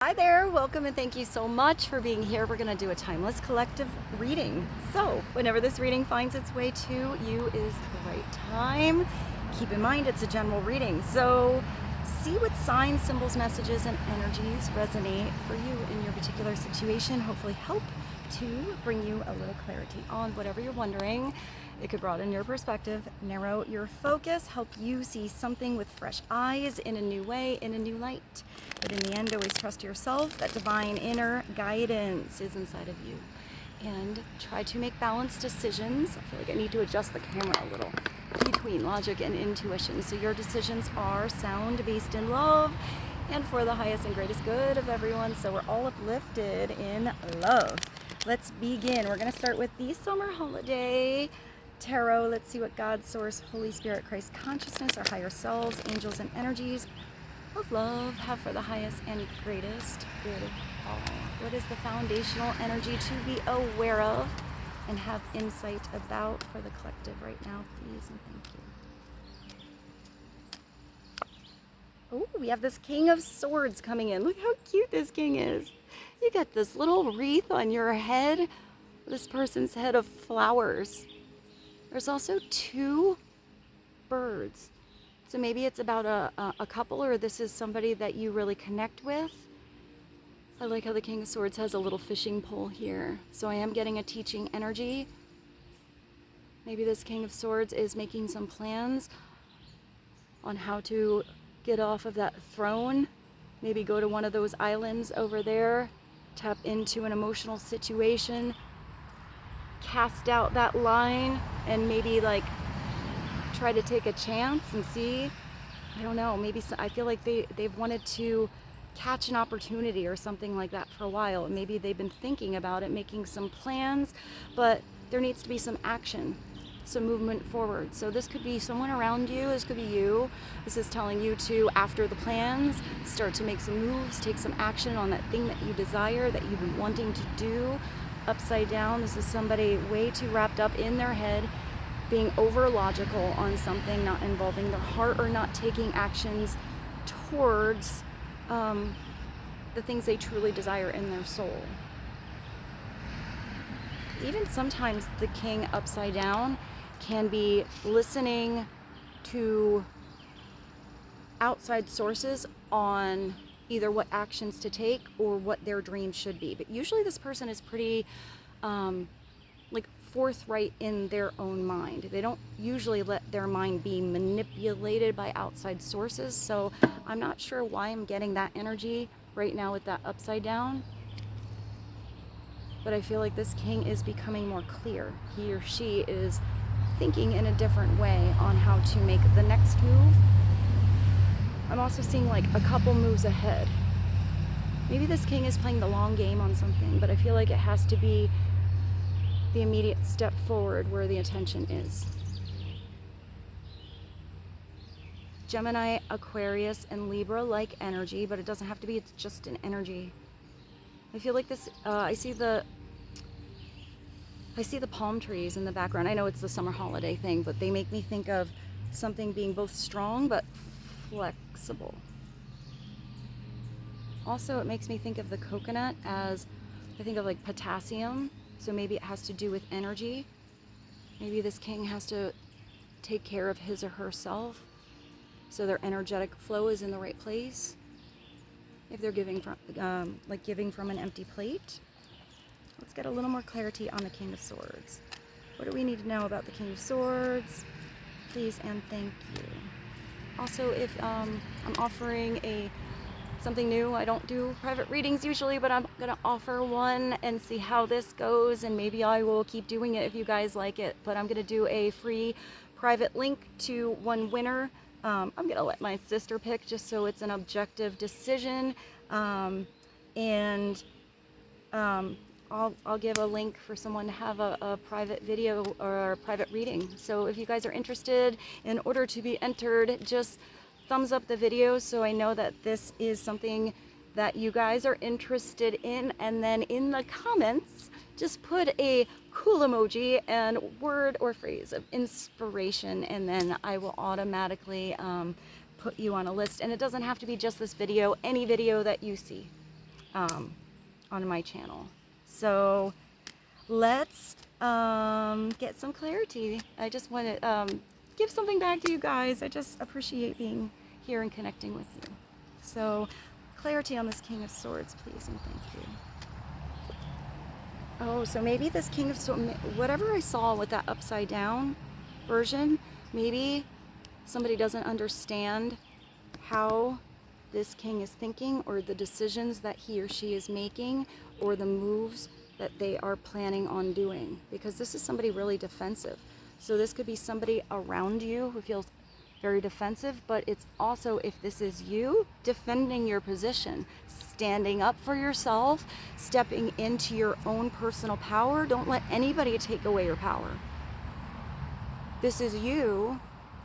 Hi there, welcome and thank you so much for being here. We're going to do a timeless collective reading. So whenever this reading finds its way to you is the right time. Keep in mind it's a general reading, so see what signs, symbols, messages, and energies resonate for you in your particular situation. Hopefully help to bring you a little clarity on whatever you're wondering. It could broaden your perspective, narrow your focus, help you see something with fresh eyes in a new way, in a new light. But in the end, always trust yourself. That divine inner guidance is inside of you. And try to make balanced decisions. I feel like I need to adjust the camera a little between logic and intuition. So your decisions are sound, based in love, and for the highest and greatest good of everyone. So we're all uplifted in love. Let's begin. We're going to start with the summer holiday tarot. Let's see what God, Source, Holy Spirit, Christ consciousness, our higher selves, angels, and energies of love have for the highest and greatest good of all. What is the foundational energy to be aware of and have insight about for the collective right now, please and thank you. Oh, we have this King of Swords coming in. Look how cute this king is. You got this little wreath on your head. This person's head of flowers. There's also two birds. So maybe it's about a couple, or this is somebody that you really connect with. I like how the King of Swords has a little fishing pole here. So I am getting a teaching energy. Maybe this King of Swords is making some plans on how to get off of that throne. Maybe go to one of those islands over there, tap into an emotional situation, cast out that line, and maybe like try to take a chance and see. I don't know, maybe I feel like they've wanted to catch an opportunity or something like that for a while. Maybe they've been thinking about it, making some plans, but there needs to be some action, some movement forward. So this could be someone around you, this could be you. This is telling you to, after the plans, start to make some moves, take some action on that thing that you desire, that you've been wanting to do. Upside down, this is somebody way too wrapped up in their head, being over logical on something, not involving their heart or not taking actions towards the things they truly desire in their soul. Even sometimes the king upside down can be listening to outside sources on either what actions to take or what their dreams should be. But usually this person is pretty like forthright in their own mind. They don't usually let their mind be manipulated by outside sources. So I'm not sure why I'm getting that energy right now with that upside down. But I feel like this king is becoming more clear. He or she is thinking in a different way on how to make the next move. I'm also seeing like a couple moves ahead. Maybe this king is playing the long game on something, but I feel like it has to be the immediate step forward where the attention is. Gemini, Aquarius, and Libra like energy, but it doesn't have to be, it's just an energy. I feel like this, I see the palm trees in the background. I know it's the summer holiday thing, but they make me think of something being both strong but flexible. Also, it makes me think of the coconut as, I think of like potassium. So maybe it has to do with energy. Maybe this king has to take care of his or herself so their energetic flow is in the right place. If they're giving from, like giving from an empty plate. Let's get a little more clarity on the King of Swords. What do we need to know about the King of Swords? Please and thank you. Also, if I'm offering something new. I don't do private readings usually, but I'm gonna offer one and see how this goes, and maybe I will keep doing it if you guys like it. But I'm gonna do a free private link to one winner. I'm gonna let my sister pick just so it's an objective decision, and I'll give a link for someone to have a private video or a private reading. So if you guys are interested, in order to be entered, just thumbs up the video so I know that this is something that you guys are interested in, and then in the comments just put a cool emoji and word or phrase of inspiration, and then I will automatically put you on a list. And it doesn't have to be just this video, any video that you see. on my channel. So let's get some clarity. I just want to give something back to you guys. I just appreciate being here and connecting with you. So clarity on this King of Swords, please, and thank you. Oh, so maybe this King of Swords, whatever I saw with that upside down version, maybe somebody doesn't understand how this king is thinking, or the decisions that he or she is making, or the moves that they are planning on doing, because this is somebody really defensive. So this could be somebody around you who feels very defensive, but it's also, if this is you, defending your position, standing up for yourself, stepping into your own personal power. Don't let anybody take away your power. This is you,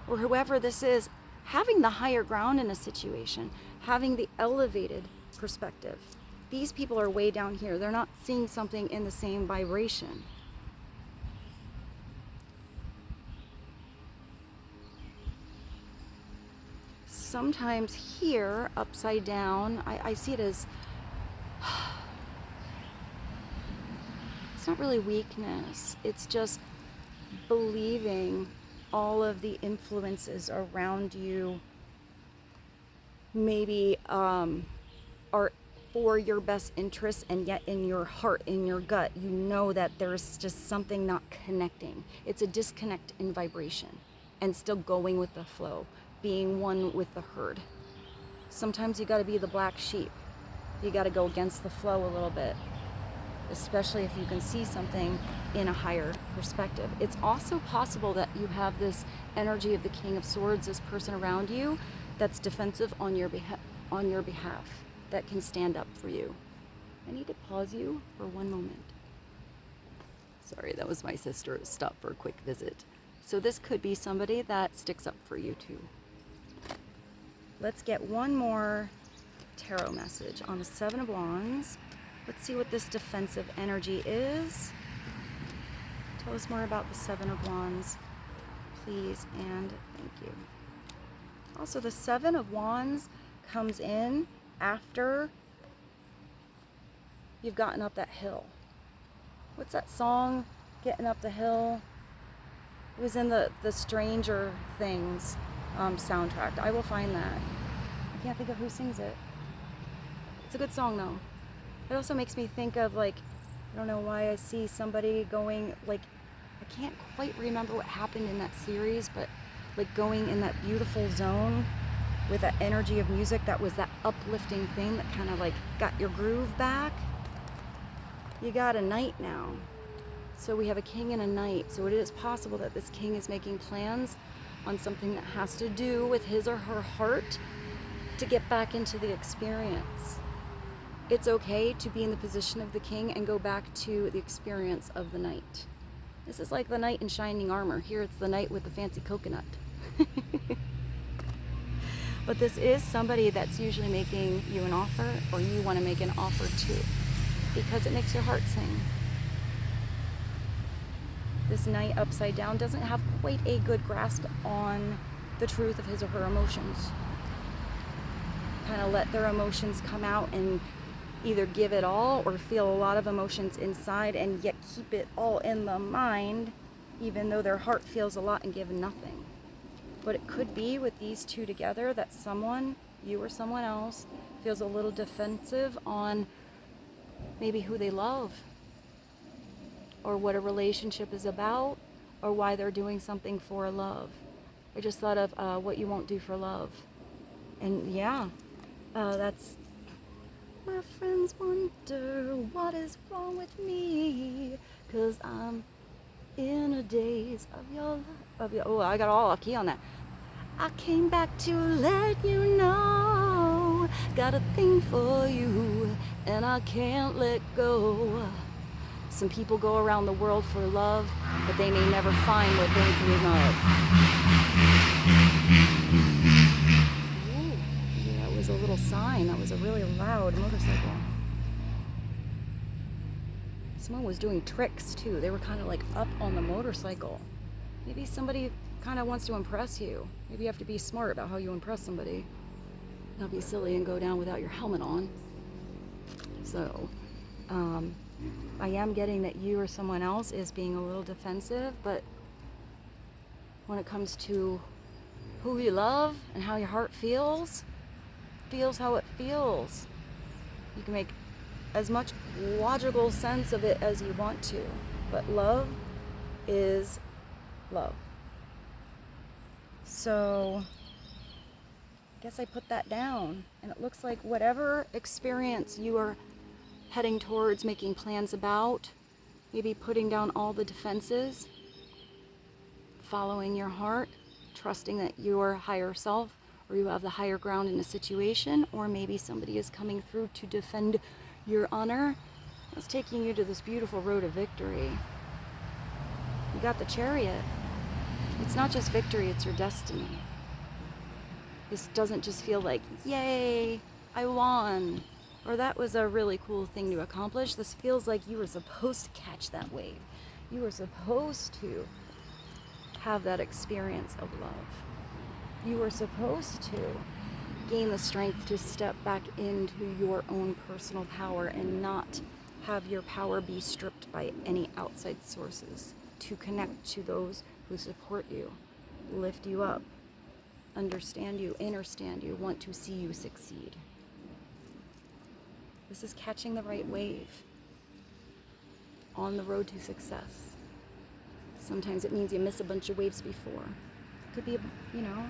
or whoever this is, having the higher ground in a situation, having the elevated perspective. These people are way down here. They're not seeing something in the same vibration. Sometimes here, upside down, I see it as, it's not really weakness. It's just believing all of the influences around you maybe are for your best interest, and yet in your heart, in your gut, you know that there's just something not connecting. It's a disconnect in vibration, and still going with the flow, being one with the herd. Sometimes you got to be the black sheep. You got to go against the flow a little bit, especially if you can see something in a higher perspective. It's also possible that you have this energy of the King of Swords, this person around you that's defensive on your behalf, that can stand up for you. I need to pause you for one moment. Sorry, that was my sister. Stop for a quick visit. So this could be somebody that sticks up for you too. Let's get one more tarot message on the Seven of Wands. Let's see what this defensive energy is. Tell us more about the Seven of Wands, please, and thank you. Also, the Seven of Wands comes in after you've gotten up that hill. What's that song, Getting Up the Hill? It was in the Stranger Things soundtrack. I will find that. I can't think of who sings it. It's a good song though. It also makes me think of, like, I don't know why I see somebody going, like, I can't quite remember what happened in that series, but like going in that beautiful zone with that energy of music that was that uplifting thing that kind of like got your groove back. You got a knight now. So we have a king and a knight. So it is possible that this king is making plans on something that has to do with his or her heart to get back into the experience. It's okay to be in the position of the king and go back to the experience of the knight. This is like the knight in shining armor. Here it's the knight with the fancy coconut. But this is somebody that's usually making you an offer, or you want to make an offer too, because it makes your heart sing. This knight upside down doesn't have quite a good grasp on the truth of his or her emotions. Kind of let their emotions come out and either give it all or feel a lot of emotions inside and yet keep it all in the mind, even though their heart feels a lot and give nothing. But it could be with these two together that someone, you or someone else, feels a little defensive on maybe who they love, or what a relationship is about, or why they're doing something for love. I just thought of what you won't do for love. And yeah, that's... My friends wonder what is wrong with me, 'cause I'm in a daze of your love. Oh, I got all off key on that. I came back to let you know, got a thing for you, and I can't let go. Some people go around the world for love, but they may never find what they dream of. Ooh, yeah, that was a little sign. That was a really loud motorcycle. Someone was doing tricks too. They were kind of like up on the motorcycle. Maybe somebody kind of wants to impress you. Maybe you have to be smart about how you impress somebody. Not be silly and go down without your helmet on. So I am getting that you or someone else is being a little defensive, but when it comes to who you love and how your heart feels how it feels. You can make as much logical sense of it as you want to, but love is love. So I guess I put that down, and it looks like whatever experience you are heading towards, making plans about, maybe putting down all the defenses, following your heart, trusting that your higher self or you have the higher ground in a situation, or maybe somebody is coming through to defend your honor. It's taking you to this beautiful road of victory. You got the Chariot. It's not just victory, it's your destiny. This doesn't just feel like, yay, I won, or that was a really cool thing to accomplish. This feels like you were supposed to catch that wave. You were supposed to have that experience of love. You were supposed to gain the strength to step back into your own personal power and not have your power be stripped by any outside sources, to connect to those who support you, lift you up, understand you, understand you, want to see you succeed. This is catching the right wave on the road to success. Sometimes it means you miss a bunch of waves before. It could be, you know,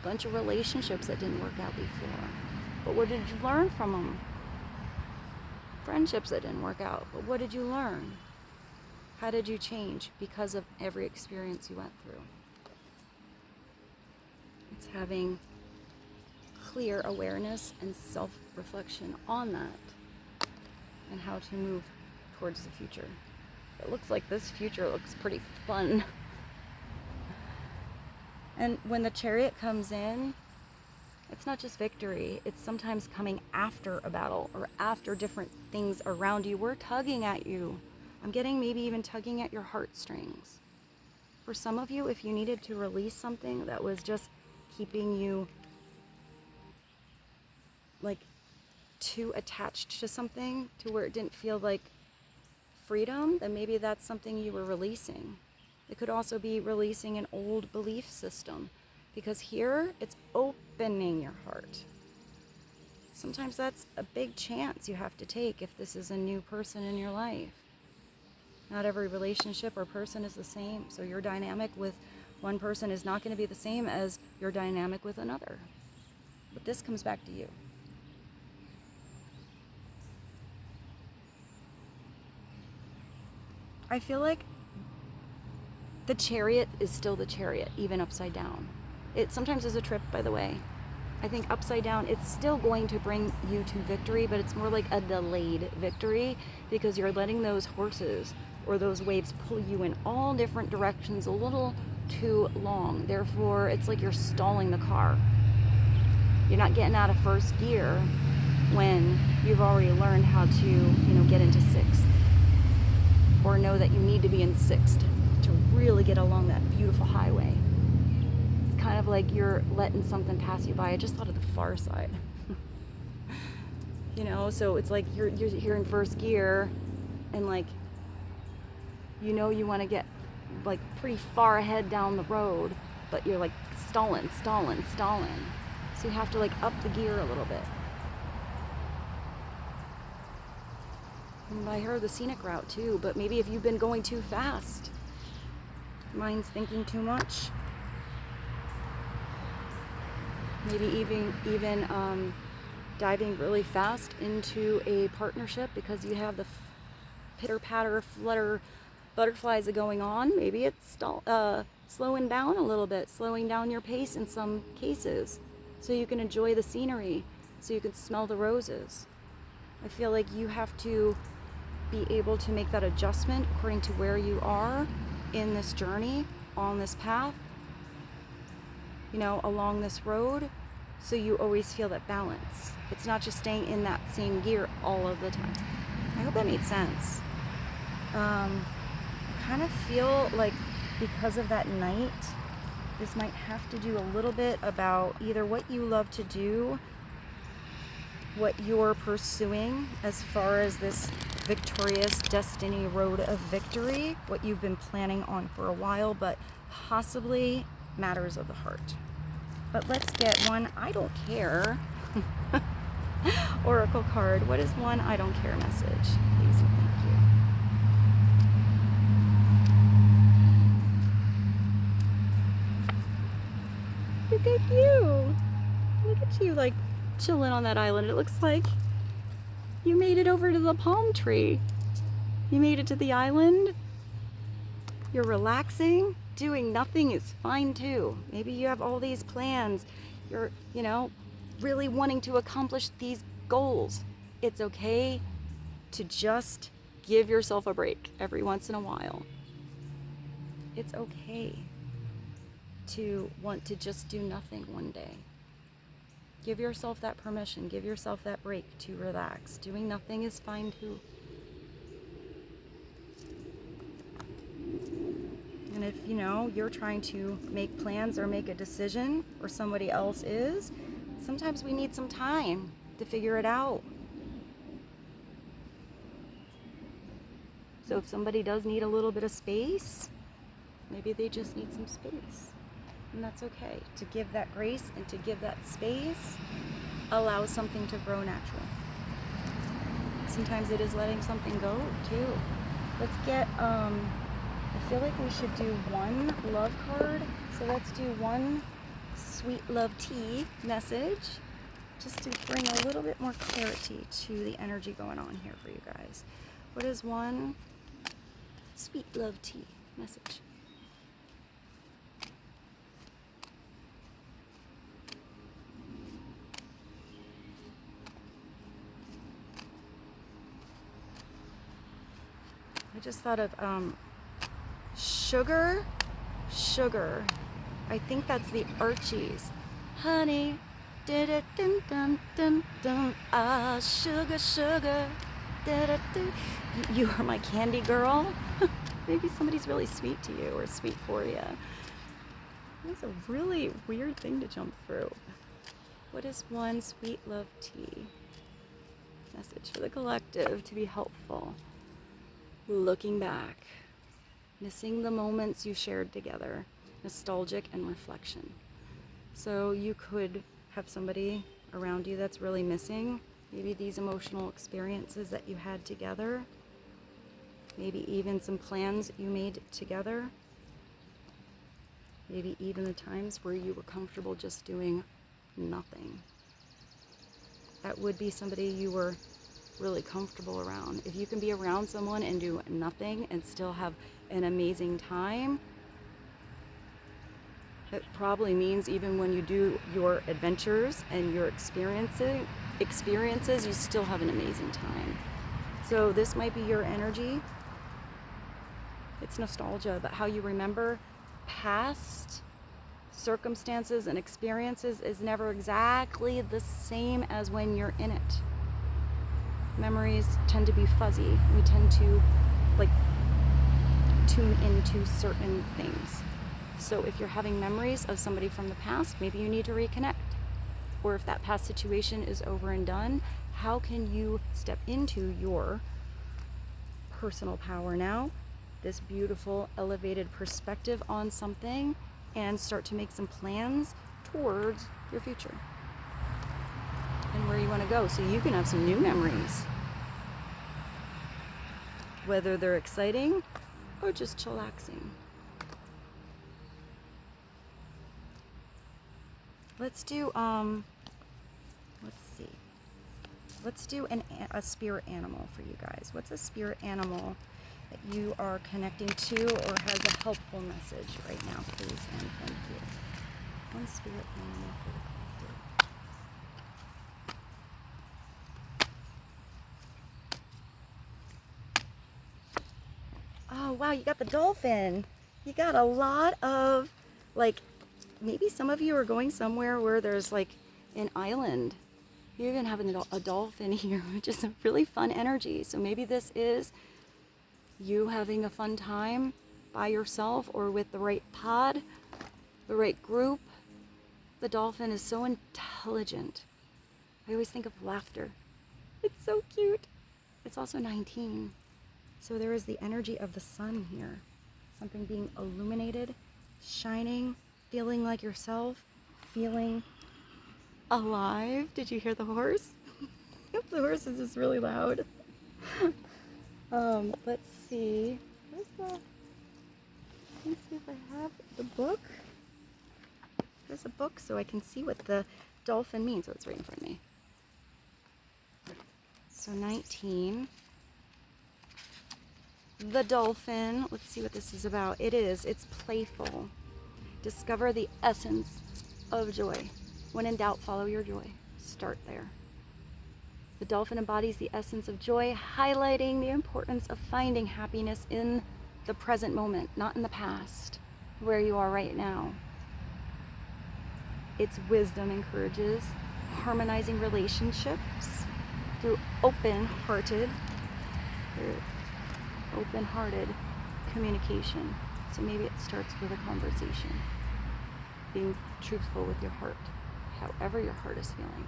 a bunch of relationships that didn't work out before. But what did you learn from them? Friendships that didn't work out. But what did you learn? How did you change because of every experience you went through? It's having clear awareness and self-reflection on that and how to move towards the future. It looks like this future looks pretty fun. And when the Chariot comes in, it's not just victory. It's sometimes coming after a battle or after different things around you. We're tugging at you. I'm getting maybe even tugging at your heartstrings. For some of you, if you needed to release something that was just keeping you like too attached to something to where it didn't feel like freedom, then maybe that's something you were releasing. It could also be releasing an old belief system, because here it's opening your heart. Sometimes that's a big chance you have to take if this is a new person in your life. Not every relationship or person is the same, so your dynamic with one person is not going to be the same as your dynamic with another. But this comes back to you. I feel like the Chariot is still the Chariot, even upside down. It sometimes is a trip, by the way. I think upside down, it's still going to bring you to victory, but it's more like a delayed victory, because you're letting those horses or those waves pull you in all different directions a little too long. Therefore, it's like you're stalling the car. You're not getting out of first gear when you've already learned how to, get into sixth, or know that you need to be in sixth to really get along that beautiful highway. It's kind of like you're letting something pass you by. I just thought of the PHARCYDE. So it's like you're in first gear, and you want to get pretty far ahead down the road, but you're stalling. So you have to up the gear a little bit. And I heard the scenic route too, but maybe if you've been going too fast, mind's thinking too much. Maybe even diving really fast into a partnership because you have the pitter patter flutter butterflies going on. Maybe it's slowing down a little bit, slowing down your pace in some cases, so you can enjoy the scenery, so you can smell the roses. I feel like you have to be able to make that adjustment according to where you are in this journey, on this path, along this road, so you always feel that balance. It's not just staying in that same gear all of the time. I hope that made sense. I kind of feel like because of that night, this might have to do a little bit about either what you love to do what you're pursuing as far as this victorious destiny road of victory, what you've been planning on for a while, but possibly matters of the heart. But let's get one I don't care oracle card. What is one I don't care message? Please and thank you. Look at you. Look at you, like chilling on that island. It looks like you made it over to the palm tree. You made it to the island. You're relaxing. Doing nothing is fine too. Maybe you have all these plans. You're, you know, really wanting to accomplish these goals. It's okay to just give yourself a break every once in a while. It's okay to want to just do nothing one day. Give yourself that permission. Give yourself that break to relax. Doing nothing is fine too. And if, you know, you're trying to make plans or make a decision, or somebody else is, sometimes we need some time to figure it out. So if somebody does need a little bit of space, maybe they just need some space. And that's okay. To give that grace and to give that space allows something to grow natural. Sometimes it is letting something go too. Let's get, I feel like we should do one love card. So let's do one sweet love tea message, just to bring a little bit more clarity to the energy going on here for you guys. What is one sweet love tea message? I just thought of sugar. I think that's the Archies. Honey, did it dum dum dum dum. Ah, sugar, sugar. You are my candy girl. Maybe somebody's really sweet to you or sweet for you. That's a really weird thing to jump through. What is one sweet love tea message for the collective to be helpful? Looking back, missing the moments you shared together, nostalgic and reflection. So you could have somebody around you that's really missing maybe these emotional experiences that you had together, maybe even some plans you made together, maybe even the times where you were comfortable just doing nothing. That would be somebody you were really comfortable around. If you can be around someone and do nothing and still have an amazing time, it probably means even when you do your adventures and your experiences, you still have an amazing time. So this might be your energy. It's nostalgia, but how you remember past circumstances and experiences is never exactly the same as when you're in it. Memories tend to be fuzzy. We tend to like tune into certain things. So if you're having memories of somebody from the past, maybe you need to reconnect. Or if that past situation is over and done, how can you step into your personal power now, this beautiful elevated perspective on something, and start to make some plans towards your future and where you want to go, so you can have some new memories, whether they're exciting or just chillaxing. Let's do let's do a spirit animal for you guys. What's a spirit animal that you are connecting to or has a helpful message right now, please and thank you? One spirit animal for the collective. Oh wow, you got the dolphin. You got a lot of, like, maybe some of you are going somewhere where there's like an island. You're even having a dolphin here, which is a really fun energy. So maybe this is you having a fun time by yourself or with the right pod, the right group. The dolphin is so intelligent. I always think of laughter. It's so cute. It's also 19. So there is the energy of the sun here. Something being illuminated, shining, feeling like yourself, feeling alive. Did you hear the horse? The horse is just really loud. Let's see. Where's the... Let's see if I have the book. There's a book so I can see what the dolphin means. Oh, it's right in front of me. So 19. The dolphin. Let's see what this is about. It's playful. Discover the essence of joy. When in doubt, follow your joy. Start there. The dolphin embodies the essence of joy, highlighting the importance of finding happiness in the present moment, not in the past, where you are right now. Its wisdom encourages harmonizing relationships through open-hearted communication. So maybe it starts with a conversation, being truthful with your heart, however your heart is feeling,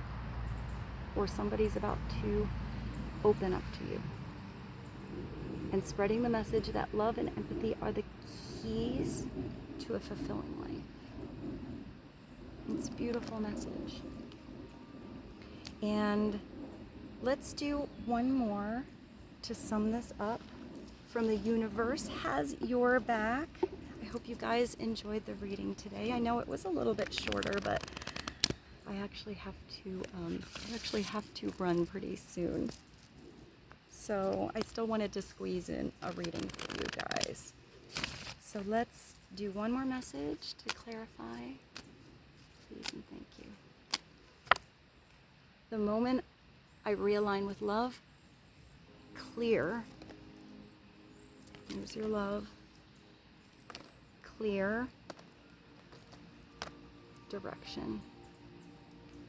or somebody's about to open up to you, and spreading the message that love and empathy are the keys to a fulfilling life. It's a beautiful message. And let's do one more to sum this up. From the universe has your back. I hope you guys enjoyed the reading today. I know it was a little bit shorter, but I actually have to run pretty soon. So I still wanted to squeeze in a reading for you guys. So let's do one more message to clarify. Please and thank you. The moment I realign with love, clear. Here's your love. Clear direction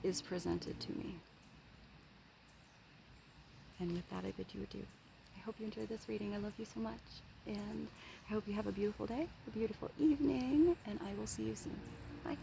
is presented to me. And with that, I bid you adieu. I hope you enjoyed this reading. I love you so much. And I hope you have a beautiful day, a beautiful evening, and I will see you soon. Bye.